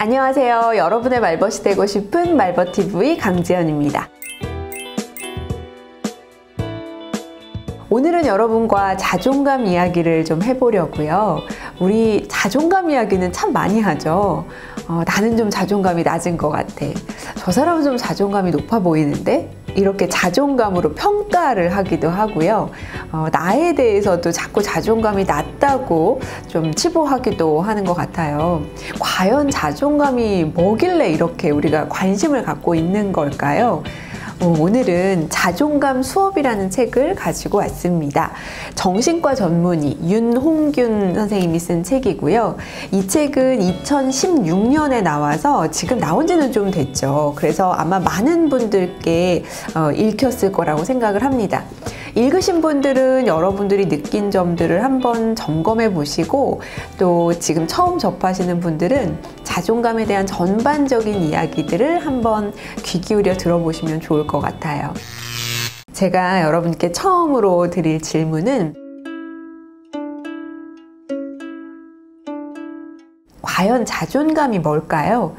안녕하세요. 여러분의 말벗이 되고 싶은 말벗TV 강지연입니다. 오늘은 여러분과 자존감 이야기를 좀 해보려고요. 우리 자존감 이야기는 참 많이 하죠. 나는 좀 자존감이 낮은 것 같아. 저 사람은 좀 자존감이 높아 보이는데? 이렇게 자존감으로 평가를 하기도 하고요. 나에 대해서도 자꾸 자존감이 낮다고 좀 치부하기도 하는 것 같아요. 과연 자존감이 뭐길래 이렇게 우리가 관심을 갖고 있는 걸까요? 오늘은 자존감 수업이라는 책을 가지고 왔습니다. 정신과 전문의 윤홍균 선생님이 쓴 책이고요. 이 책은 2016년에 나와서 지금 나온 지는 좀 됐죠. 그래서 아마 많은 분들께 읽혔을 거라고 생각을 합니다. 읽으신 분들은 여러분들이 느낀 점들을 한번 점검해 보시고, 또 지금 처음 접하시는 분들은 자존감에 대한 전반적인 이야기들을 한번 귀 기울여 들어보시면 좋을 것 같아요. 제가 여러분께 처음으로 드릴 질문은, 과연 자존감이 뭘까요?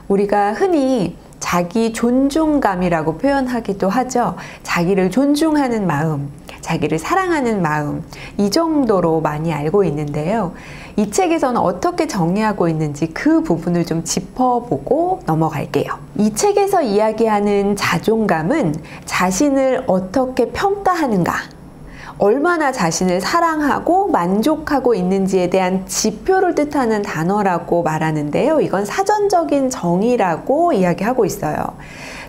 우리가 흔히 자기 존중감이라고 표현하기도 하죠. 자기를 존중하는 마음, 자기를 사랑하는 마음, 이 정도로 많이 알고 있는데요. 이 책에서는 어떻게 정의하고 있는지 그 부분을 좀 짚어보고 넘어갈게요. 이 책에서 이야기하는 자존감은 자신을 어떻게 평가하는가, 얼마나 자신을 사랑하고 만족하고 있는지에 대한 지표를 뜻하는 단어라고 말하는데요. 이건 사전적인 정의라고 이야기하고 있어요.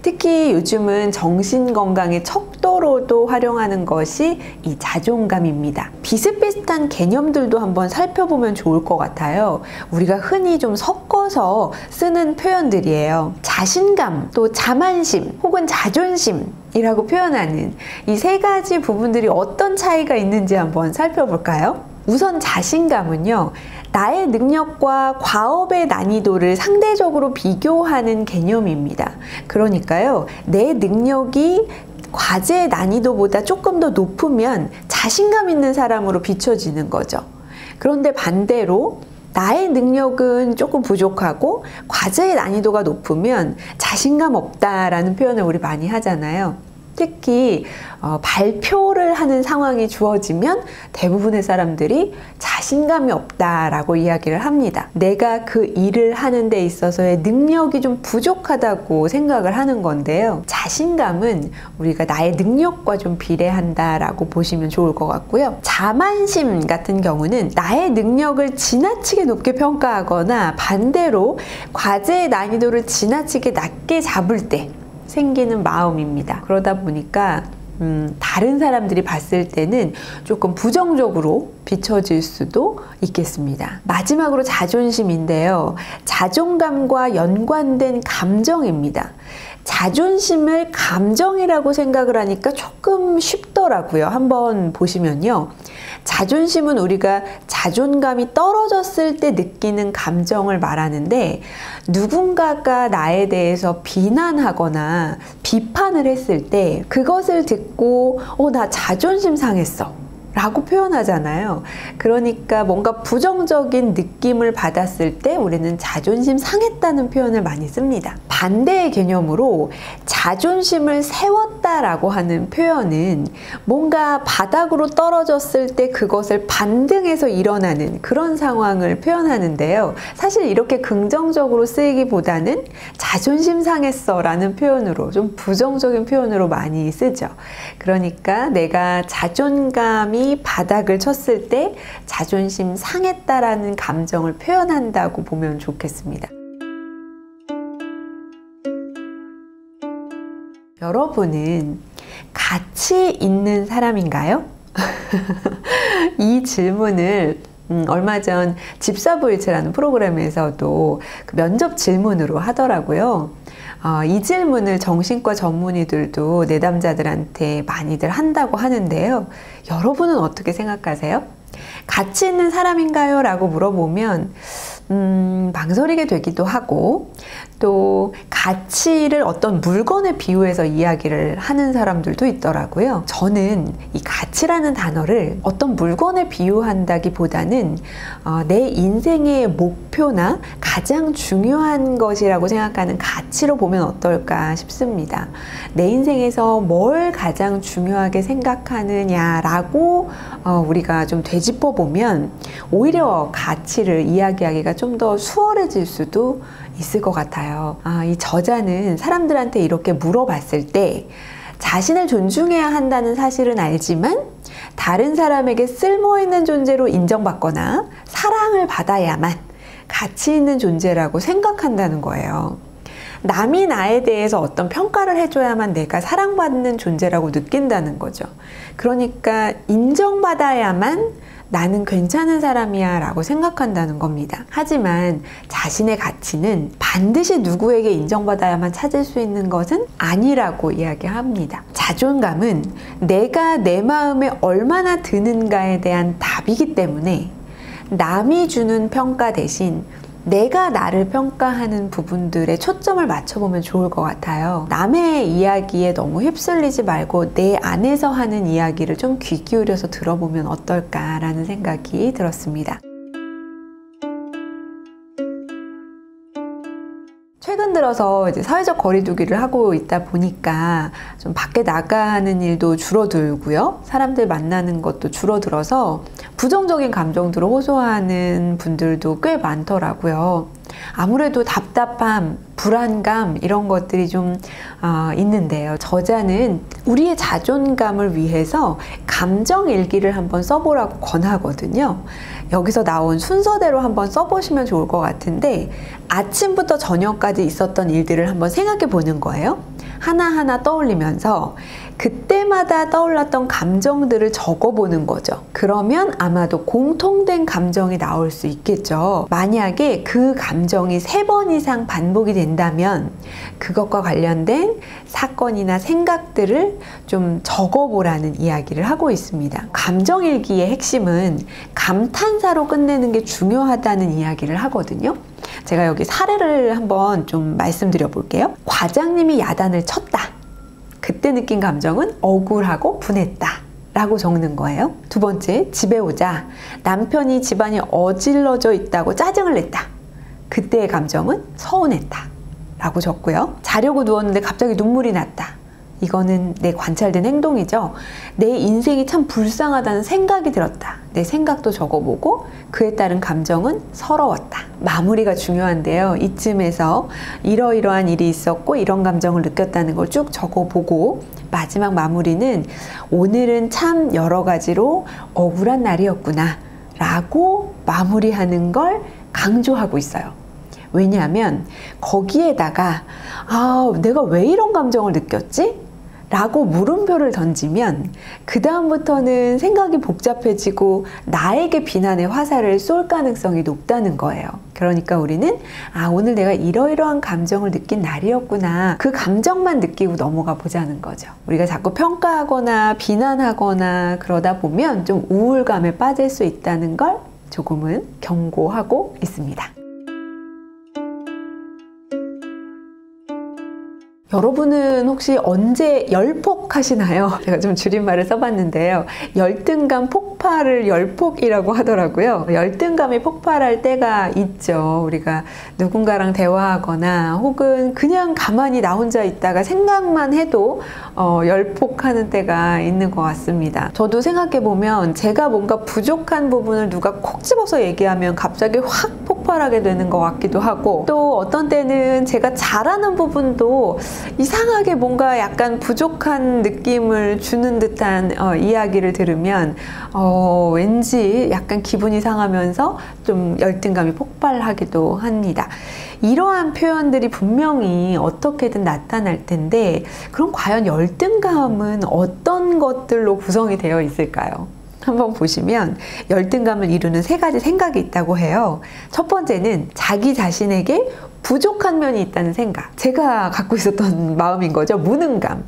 특히 요즘은 정신건강의 척도로도 활용하는 것이 이 자존감입니다. 비슷비슷한 개념들도 한번 살펴보면 좋을 것 같아요. 우리가 흔히 좀 섞어서 쓰는 표현들이에요. 자신감, 또 자만심, 혹은 자존심이라고 표현하는 이 세 가지 부분들이 어떤 차이가 있는지 한번 살펴볼까요? 우선 자신감은요, 나의 능력과 과업의 난이도를 상대적으로 비교하는 개념입니다. 그러니까요, 내 능력이 과제의 난이도보다 조금 더 높으면 자신감 있는 사람으로 비춰지는 거죠. 그런데 반대로 나의 능력은 조금 부족하고 과제의 난이도가 높으면 자신감 없다라는 표현을 우리 많이 하잖아요. 특히 발표를 하는 상황이 주어지면 대부분의 사람들이 자신감이 없다라고 이야기를 합니다. 내가 그 일을 하는 데 있어서의 능력이 좀 부족하다고 생각을 하는 건데요. 자신감은 우리가 나의 능력과 좀 비례한다라고 보시면 좋을 것 같고요. 자만심 같은 경우는 나의 능력을 지나치게 높게 평가하거나 반대로 과제의 난이도를 지나치게 낮게 잡을 때 생기는 마음입니다. 그러다 보니까 다른 사람들이 봤을 때는 조금 부정적으로 비춰질 수도 있겠습니다. 마지막으로 자존심인데요. 자존감과 연관된 감정입니다. 자존심을 감정이라고 생각을 하니까 조금 쉽더라고요. 한번 보시면요. 자존심은 우리가 자존감이 떨어졌을 때 느끼는 감정을 말하는데, 누군가가 나에 대해서 비난하거나 비판을 했을 때 그것을 듣고 나 자존심 상했어 라고 표현하잖아요. 그러니까 뭔가 부정적인 느낌을 받았을 때 우리는 자존심 상했다는 표현을 많이 씁니다. 반대의 개념으로 자존심을 세웠다라고 하는 표현은 뭔가 바닥으로 떨어졌을 때 그것을 반등해서 일어나는 그런 상황을 표현하는데요. 사실 이렇게 긍정적으로 쓰이기보다는 자존심 상했어 라는 표현으로, 좀 부정적인 표현으로 많이 쓰죠. 그러니까 내가 자존감이 바닥을 쳤을 때 자존심 상했다라는 감정을 표현한다고 보면 좋겠습니다. 여러분은 가치 있는 사람인가요? 이 질문을 얼마 전 집사부일체라는 프로그램에서도 그 면접 질문으로 하더라고요. 이 질문을 정신과 전문의들도 내담자들한테 많이들 한다고 하는데요. 여러분은 어떻게 생각하세요? 가치 있는 사람인가요? 라고 물어보면 망설이게 되기도 하고, 또 가치를 어떤 물건에 비유해서 이야기를 하는 사람들도 있더라고요. 저는 이 가치라는 단어를 어떤 물건에 비유한다기보다는 내 인생의 목표나 가장 중요한 것이라고 생각하는 가치로 보면 어떨까 싶습니다. 내 인생에서 뭘 가장 중요하게 생각하느냐라고 우리가 좀 되짚어 보면 오히려 가치를 이야기하기가 좀 더 수월해질 수도 있을 것 같아요. 이 저자는 사람들한테 이렇게 물어봤을 때 자신을 존중해야 한다는 사실은 알지만 다른 사람에게 쓸모있는 존재로 인정받거나 사랑을 받아야만 가치 있는 존재라고 생각한다는 거예요. 남이 나에 대해서 어떤 평가를 해줘야만 내가 사랑받는 존재라고 느낀다는 거죠. 그러니까 인정받아야만 나는 괜찮은 사람이야 라고 생각한다는 겁니다. 하지만 자신의 가치는 반드시 누구에게 인정받아야만 찾을 수 있는 것은 아니라고 이야기합니다. 자존감은 내가 내 마음에 얼마나 드는가에 대한 답이기 때문에 남이 주는 평가 대신 내가 나를 평가하는 부분들에 초점을 맞춰보면 좋을 것 같아요. 남의 이야기에 너무 휩쓸리지 말고 내 안에서 하는 이야기를 좀 귀 기울여서 들어보면 어떨까라는 생각이 들었습니다. 최근 들어서 이제 사회적 거리두기를 하고 있다 보니까 좀 밖에 나가는 일도 줄어들고요. 사람들 만나는 것도 줄어들어서 부정적인 감정들을 호소하는 분들도 꽤 많더라고요. 아무래도 답답함, 불안감 이런 것들이 좀 있는데요. 저자는 우리의 자존감을 위해서 감정일기를 한번 써보라고 권하거든요. 여기서 나온 순서대로 한번 써보시면 좋을 것 같은데 아침부터 저녁까지 있었던 일들을 한번 생각해 보는 거예요. 하나하나 떠올리면서 그때마다 떠올랐던 감정들을 적어보는 거죠. 그러면 아마도 공통된 감정이 나올 수 있겠죠. 만약에 그 감정이 3번 이상 반복이 된다면 그것과 관련된 사건이나 생각들을 좀 적어보라는 이야기를 하고 있습니다. 감정일기의 핵심은 감탄사로 끝내는 게 중요하다는 이야기를 하거든요. 제가 여기 사례를 한번 좀 말씀드려 볼게요. 과장님이 야단을 쳤다. 그때 느낀 감정은 억울하고 분했다 라고 적는 거예요. 두 번째, 집에 오자 남편이 집안이 어질러져 있다고 짜증을 냈다. 그때의 감정은 서운했다 라고 적고요. 자려고 누웠는데 갑자기 눈물이 났다. 이거는 내 관찰된 행동이죠. 내 인생이 참 불쌍하다는 생각이 들었다. 내 생각도 적어보고 그에 따른 감정은 서러웠다. 마무리가 중요한데요. 이쯤에서 이러이러한 일이 있었고 이런 감정을 느꼈다는 걸 쭉 적어보고 마지막 마무리는 오늘은 참 여러 가지로 억울한 날이었구나 라고 마무리하는 걸 강조하고 있어요. 왜냐하면 거기에다가 내가 왜 이런 감정을 느꼈지? 라고 물음표를 던지면 그 다음부터는 생각이 복잡해지고 나에게 비난의 화살을 쏠 가능성이 높다는 거예요. 그러니까 우리는 오늘 내가 이러이러한 감정을 느낀 날이었구나. 그 감정만 느끼고 넘어가 보자는 거죠. 우리가 자꾸 평가하거나 비난하거나 그러다 보면 좀 우울감에 빠질 수 있다는 걸 조금은 경고하고 있습니다. 여러분은 혹시 언제 열폭 하시나요? 제가 좀 줄임말을 써봤는데요. 열등감 폭발을 열폭이라고 하더라고요. 열등감이 폭발할 때가 있죠. 우리가 누군가랑 대화하거나 혹은 그냥 가만히 나 혼자 있다가 생각만 해도 열폭하는 때가 있는 것 같습니다. 저도 생각해보면 제가 뭔가 부족한 부분을 누가 콕 집어서 얘기하면 갑자기 확 폭발하게 되는 것 같기도 하고, 또 어떤 때는 제가 잘하는 부분도 이상하게 뭔가 약간 부족한 느낌을 주는 듯한 이야기를 들으면 왠지 약간 기분이 상하면서 좀 열등감이 폭발하기도 합니다. 이러한 표현들이 분명히 어떻게든 나타날 텐데, 그럼 과연 열등감은 어떤 것들로 구성이 되어 있을까요? 한번 보시면 열등감을 이루는 3가지 생각이 있다고 해요. 첫 번째는 자기 자신에게 부족한 면이 있다는 생각. 제가 갖고 있었던 마음인 거죠. 무능감.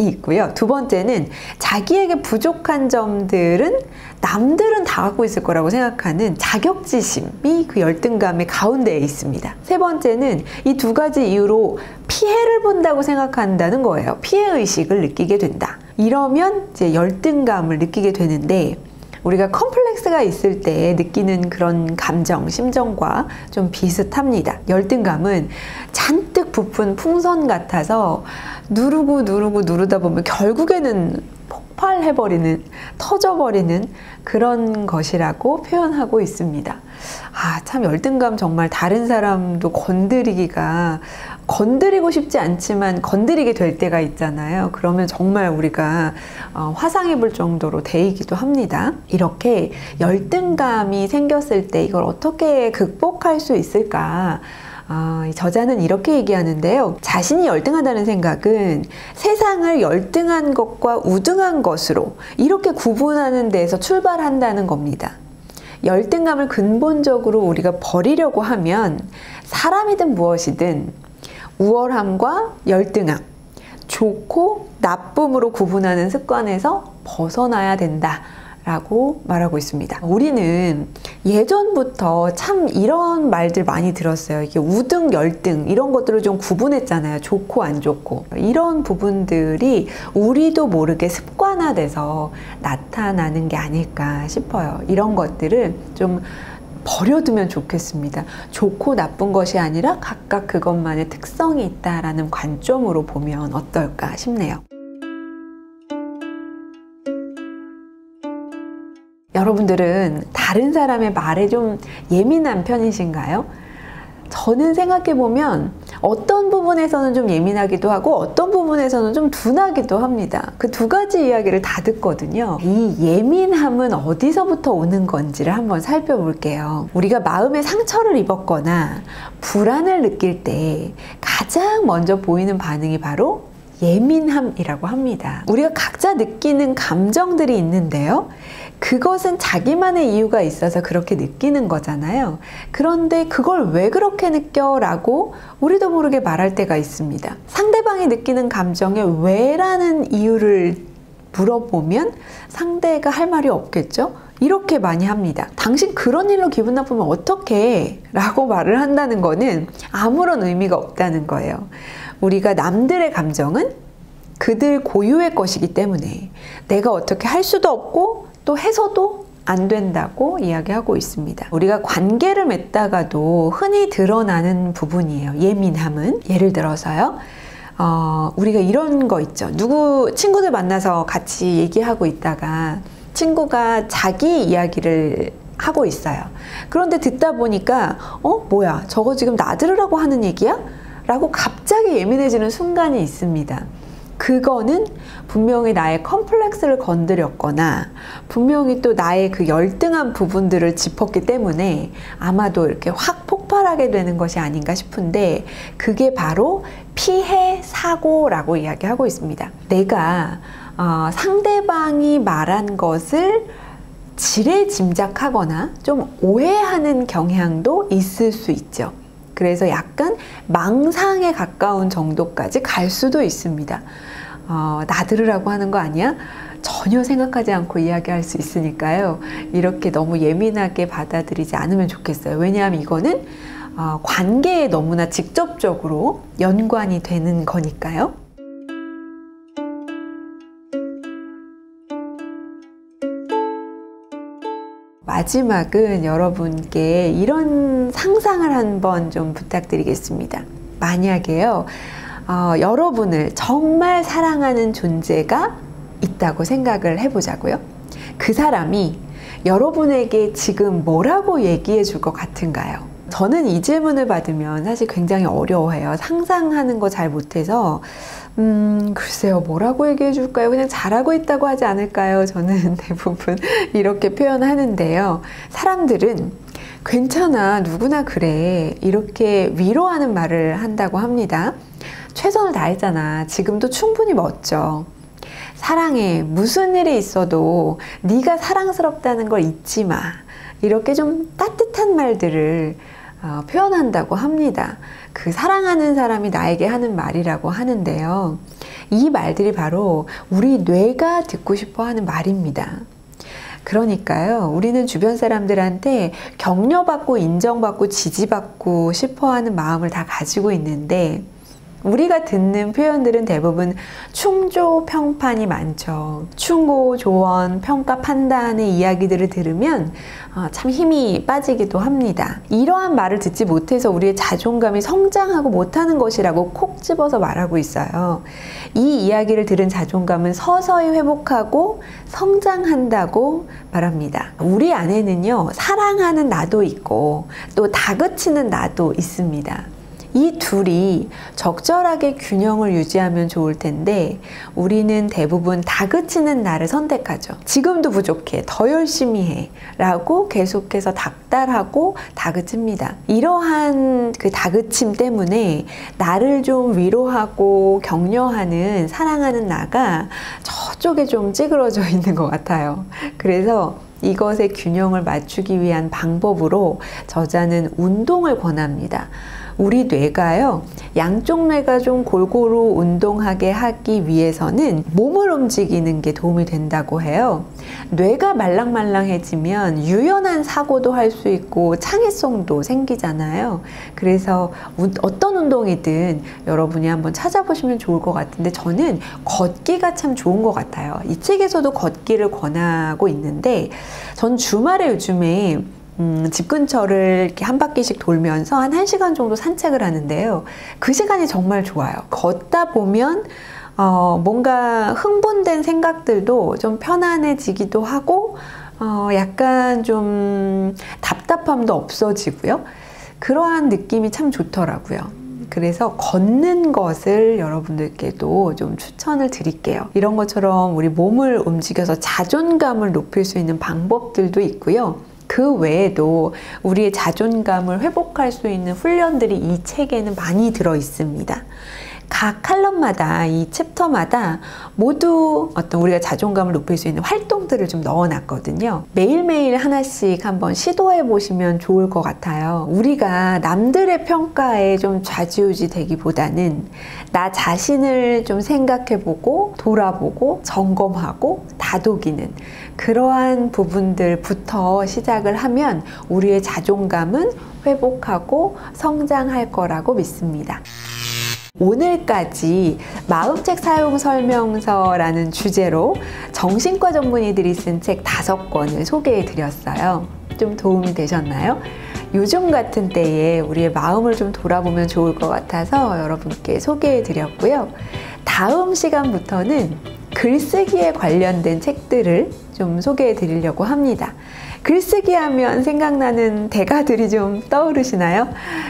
있고요. 두 번째는 자기에게 부족한 점들은 남들은 다 갖고 있을 거라고 생각하는 자격지심이 그 열등감의 가운데에 있습니다. 세 번째는 이 두 가지 이유로 피해를 본다고 생각한다는 거예요. 피해의식을 느끼게 된다. 이러면 이제 열등감을 느끼게 되는데, 우리가 컴플렉스가 있을 때 느끼는 그런 감정, 심정과 좀 비슷합니다. 열등감은 잔뜩 부푼 풍선 같아서 누르다 보면 결국에는 폭발해버리는, 터져버리는 그런 것이라고 표현하고 있습니다. 참 열등감 정말 다른 사람도 건드리고 싶지 않지만 건드리게 될 때가 있잖아요. 그러면 정말 우리가 화상 입을 정도로 데이기도 합니다. 이렇게 열등감이 생겼을 때 이걸 어떻게 극복할 수 있을까? 이 저자는 이렇게 얘기하는데요. 자신이 열등하다는 생각은 세상을 열등한 것과 우등한 것으로 이렇게 구분하는 데에서 출발한다는 겁니다. 열등감을 근본적으로 우리가 버리려고 하면 사람이든 무엇이든 우월함과 열등함, 좋고 나쁨으로 구분하는 습관에서 벗어나야 된다 라고 말하고 있습니다. 우리는 예전부터 참 이런 말들 많이 들었어요. 이게 우등, 열등 이런 것들을 좀 구분했잖아요. 좋고 안 좋고. 이런 부분들이 우리도 모르게 습관화돼서 나타나는 게 아닐까 싶어요. 이런 것들을 좀 버려두면 좋겠습니다. 좋고 나쁜 것이 아니라 각각 그것만의 특성이 있다라는 관점으로 보면 어떨까 싶네요. 여러분들은 다른 사람의 말에 좀 예민한 편이신가요? 저는 생각해보면 어떤 부분에서는 좀 예민하기도 하고 어떤 부분에서는 좀 둔하기도 합니다. 그 두 가지 이야기를 다 듣거든요. 이 예민함은 어디서부터 오는 건지를 한번 살펴볼게요. 우리가 마음에 상처를 입었거나 불안을 느낄 때 가장 먼저 보이는 반응이 바로 예민함이라고 합니다. 우리가 각자 느끼는 감정들이 있는데요. 그것은 자기만의 이유가 있어서 그렇게 느끼는 거잖아요. 그런데 그걸 왜 그렇게 느껴? 라고 우리도 모르게 말할 때가 있습니다. 상대방이 느끼는 감정에 왜라는 이유를 물어보면 상대가 할 말이 없겠죠? 이렇게 많이 합니다. 당신 그런 일로 기분 나쁘면 어떡해? 라고 말을 한다는 거는 아무런 의미가 없다는 거예요. 우리가 남들의 감정은 그들 고유의 것이기 때문에 내가 어떻게 할 수도 없고 또 해서도 안 된다고 이야기하고 있습니다. 우리가 관계를 맺다가도 흔히 드러나는 부분이에요. 예민함은. 예를 들어서요. 우리가 이런 거 있죠. 친구들 만나서 같이 얘기하고 있다가 친구가 자기 이야기를 하고 있어요. 그런데 듣다 보니까 뭐야 저거 지금 나 들으라고 하는 얘기야? 라고 갑자기 예민해지는 순간이 있습니다. 그거는 분명히 나의 컴플렉스를 건드렸거나 분명히 또 나의 그 열등한 부분들을 짚었기 때문에 아마도 이렇게 확 폭발하게 되는 것이 아닌가 싶은데, 그게 바로 피해 사고라고 이야기하고 있습니다. 내가 상대방이 말한 것을 지레 짐작하거나 좀 오해하는 경향도 있을 수 있죠. 그래서 약간 망상에 가까운 정도까지 갈 수도 있습니다. 나 들으라고 하는 거 아니야? 전혀 생각하지 않고 이야기할 수 있으니까요. 이렇게 너무 예민하게 받아들이지 않으면 좋겠어요. 왜냐하면 이거는 관계에 너무나 직접적으로 연관이 되는 거니까요. 마지막은 여러분께 이런 상상을 한번 좀 부탁드리겠습니다. 만약에요, 여러분을 정말 사랑하는 존재가 있다고 생각을 해보자고요. 그 사람이 여러분에게 지금 뭐라고 얘기해 줄 것 같은가요? 저는 이 질문을 받으면 사실 굉장히 어려워해요. 상상하는 거 잘 못해서 글쎄요, 뭐라고 얘기해 줄까요? 그냥 잘하고 있다고 하지 않을까요? 저는 대부분 이렇게 표현하는데요. 사람들은 괜찮아, 누구나 그래, 이렇게 위로하는 말을 한다고 합니다. 최선을 다했잖아, 지금도 충분히 멋져, 사랑해, 무슨 일이 있어도 네가 사랑스럽다는 걸 잊지 마, 이렇게 좀 따뜻한 말들을 표현한다고 합니다. 그 사랑하는 사람이 나에게 하는 말이라고 하는데요. 이 말들이 바로 우리 뇌가 듣고 싶어 하는 말입니다. 그러니까요, 우리는 주변 사람들한테 격려받고 인정받고 지지받고 싶어 하는 마음을 다 가지고 있는데, 우리가 듣는 표현들은 대부분 충조 평판이 많죠. 충고, 조언, 평가, 판단의 이야기들을 들으면 참 힘이 빠지기도 합니다. 이러한 말을 듣지 못해서 우리의 자존감이 성장하고 못하는 것이라고 콕 집어서 말하고 있어요. 이 이야기를 들은 자존감은 서서히 회복하고 성장한다고 말합니다. 우리 안에는요, 사랑하는 나도 있고 또 다그치는 나도 있습니다. 이 둘이 적절하게 균형을 유지하면 좋을 텐데, 우리는 대부분 다그치는 나를 선택하죠. 지금도 부족해, 더 열심히 해 라고 계속해서 닥달하고 다그칩니다. 이러한 그 다그침 때문에 나를 좀 위로하고 격려하는 사랑하는 나가 저쪽에 좀 찌그러져 있는 것 같아요. 그래서 이것의 균형을 맞추기 위한 방법으로 저자는 운동을 권합니다. 우리 뇌가요, 양쪽 뇌가 좀 골고루 운동하게 하기 위해서는 몸을 움직이는 게 도움이 된다고 해요. 뇌가 말랑말랑해지면 유연한 사고도 할 수 있고 창의성도 생기잖아요. 그래서 어떤 운동이든 여러분이 한번 찾아보시면 좋을 것 같은데, 저는 걷기가 참 좋은 것 같아요. 이 책에서도 걷기를 권하고 있는데, 전 주말에 요즘에 집 근처를 이렇게 한 바퀴씩 돌면서 한 1시간 정도 산책을 하는데요. 그 시간이 정말 좋아요. 걷다 보면 뭔가 흥분된 생각들도 좀 편안해지기도 하고, 약간 좀 답답함도 없어지고요. 그러한 느낌이 참 좋더라고요. 그래서 걷는 것을 여러분들께도 좀 추천을 드릴게요. 이런 것처럼 우리 몸을 움직여서 자존감을 높일 수 있는 방법들도 있고요. 그 외에도 우리의 자존감을 회복할 수 있는 훈련들이 이 책에는 많이 들어 있습니다. 각 칼럼마다, 이 챕터마다 모두 어떤 우리가 자존감을 높일 수 있는 활동들을 좀 넣어놨거든요. 매일매일 하나씩 한번 시도해 보시면 좋을 것 같아요. 우리가 남들의 평가에 좀 좌지우지 되기보다는 나 자신을 좀 생각해보고 돌아보고 점검하고 다독이는 그러한 부분들부터 시작을 하면 우리의 자존감은 회복하고 성장할 거라고 믿습니다. 오늘까지 마음책 사용 설명서라는 주제로 정신과 전문의들이 쓴 책 5권을 소개해 드렸어요. 좀 도움이 되셨나요? 요즘 같은 때에 우리의 마음을 좀 돌아보면 좋을 것 같아서 여러분께 소개해 드렸고요. 다음 시간부터는 글쓰기에 관련된 책들을 좀 소개해 드리려고 합니다. 글쓰기 하면 생각나는 대가들이 좀 떠오르시나요?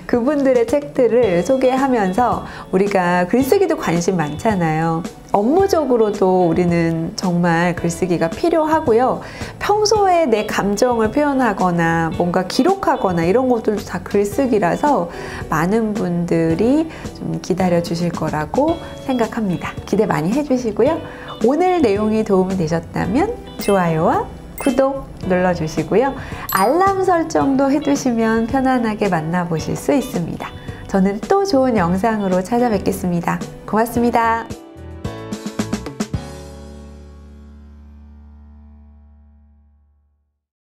그분들의 책들을 소개하면서 우리가 글쓰기도 관심 많잖아요. 업무적으로도 우리는 정말 글쓰기가 필요하고요. 평소에 내 감정을 표현하거나 뭔가 기록하거나 이런 것들도 다 글쓰기라서 많은 분들이 좀 기다려 주실 거라고 생각합니다. 기대 많이 해주시고요. 오늘 내용이 도움이 되셨다면 좋아요와 구독 눌러주시고요. 알람 설정도 해두시면 편안하게 만나보실 수 있습니다. 저는 또 좋은 영상으로 찾아뵙겠습니다. 고맙습니다.